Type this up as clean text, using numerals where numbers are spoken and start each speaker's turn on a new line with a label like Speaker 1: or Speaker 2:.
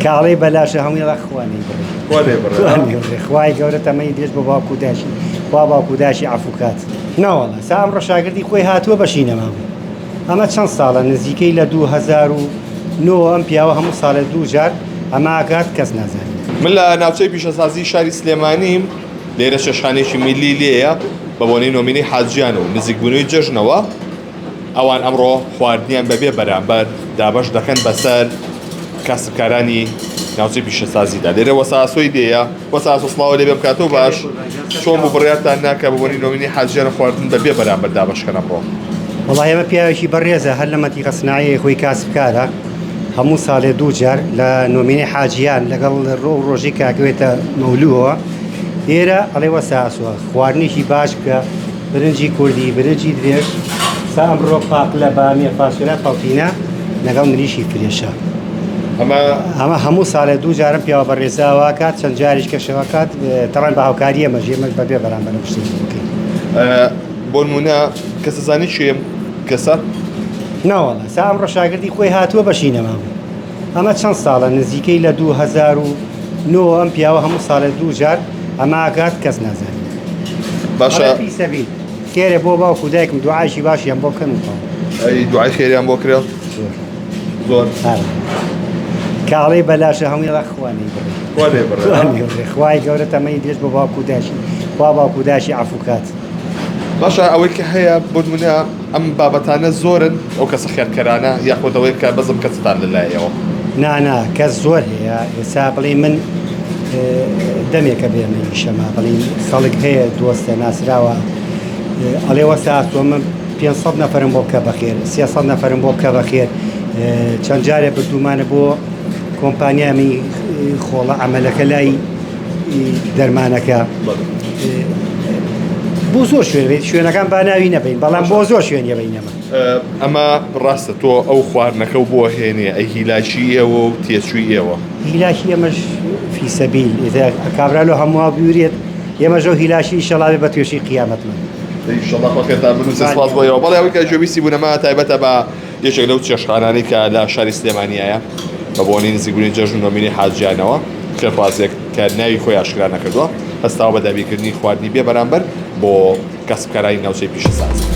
Speaker 1: کاڵی بەلاشە هەمووی خوانی خوای گەورە تەمەی دێش بە باوکوداشی وا باوکوداشی عفوکات ناوەڵە سا ئەمڕۆ شاگردی خۆی هاتووە بەشی نەماوە ئەمە چەند ساڵە نزیکەی لە 2009 ئەم پیاوە هەموو ساڵە دوو جار ئەمە ئاگات کەس نازانێت.
Speaker 2: من لە ناوچەی پیشەسازی شاری سلێمانیم لێرە شەشانێکی میلی لێیە بە بۆنەی نۆمینەی حاجیان و نزیکبوونەوەی جەژنەوە ئەوان ئەمڕۆ خواردنیان بەبێ بەرامبەر دابەش دەکەن بەسەر کاسبکارانی ناوچەی پیشەسازیدا. لێرە وەساسۆی دێیە وەساس وسڵاوە لێ بێ بکاتەوە باش چۆن بۆ بڕیارتان ناکە بە بۆنەی نۆمینەی حاجیان خواردن بەبێ بەرامبەر دابەشکەن ئەمڕۆ.
Speaker 1: وەڵای ئەمە پیاوێکی بەڕێزە هەر لە مەتیقە سنایە خۆی کاسبکارە هەموو ساڵێ دوو جار لە نۆمینەی حاجیان لەگەڵ ڕۆژی کاکەوێتە مەولووەوە ئێرە ئەڵێ وەساسوە خواردنێکی باش بکە برنجی کوردی برنجی درێژ سا ئەمڕۆ پاقلە بامیە فاسوولە پەڵتینە لەگەڵ مریشی فرێشە. ئەمە هەموو ساڵێ دوو جارم پیاوە بەڕێزاوە کات چەند جاریش کەشەوە کات تەڕەن بە هاوکاریە مەژێمەش بەبێ بەرامبەر لە شتێکی بکەین.
Speaker 2: بۆ نمونە کەسەزانی چێم کەسە
Speaker 1: ناوەڵە سا ئەمڕۆ شاگردی خۆی هاتووە بەشی نەماوە ئەمە چەند ساڵە نزیکەی لە 2009 ئەم پیاوە هەموو ساڵێ دوو جار ئەمە ئاگات کەس نازانێت.
Speaker 2: باشە
Speaker 1: سەبی خێرێ بۆ باوکو دایکم دوعاشی باشیان بۆ بکەن
Speaker 2: ئەی دوعای خێریان بۆ کرێ زۆر
Speaker 1: کاڵی بەلاشە هەمووی خوانی خوای گەورە تەمەی دێش بە باوکوداشی وا باوکوداشی عفوکات.
Speaker 2: باشە ئەوەی کە هەیە بۆ نمونە ئەم بابەتانە زۆرن ئەو کەسە خێرکەرانە یاخۆدەوەی کە بەزم کەستان لەلایەوە
Speaker 1: نانا کەس زۆر هەیە ئێستا بڵێ من دەمێکە بێمە شەما بڵین سەڵک هەیە دۆستە ناسراوە ئەڵێ وەساتوە من 500 نەفرم بۆ بکە بەخێر 300 نەفرم بۆ بکە بەخێر چەند جارێ بردومانە بۆ کۆمپانیامی خۆڵە عەمەلەکە لای دەرمانەکە بۆ زۆر شوێن شوێنەکان با ناوی نەبین بەڵام بۆ زۆر شوێنیە بینەمە.
Speaker 2: ئەمە ڕاستە تۆ ئەو خواردنەکە و بۆ هێنێ ئەی هیلاشی ئێوە و تێچووی ئێوە
Speaker 1: هیلاشی ئەمەش فی سەبیل کابرالۆ هەمووا بیورێت ئێمەژە هیلاشی ئیشەڵاوێ بە توێشی قیامەتمان
Speaker 2: ئیشەڵڵا بنووسە سپاس بۆیەوە بەڵێ ئەوەی کە جۆبیستی بوونەمە تایبەتە بە یەکێک لەو چێشخانانەی کە لە شاری سلێمانیایە بە بۆنەی نزیکبوونی جەژن و نۆمینەی حاجیانەوە خێرخوازێک کە ناوی خۆی ئاشکرا نەکردووە هەستاوە بە دابینکردنی خواردنی بێ بەرامبەر بۆ کەسبکارانی ناوچەی پیشەسازی.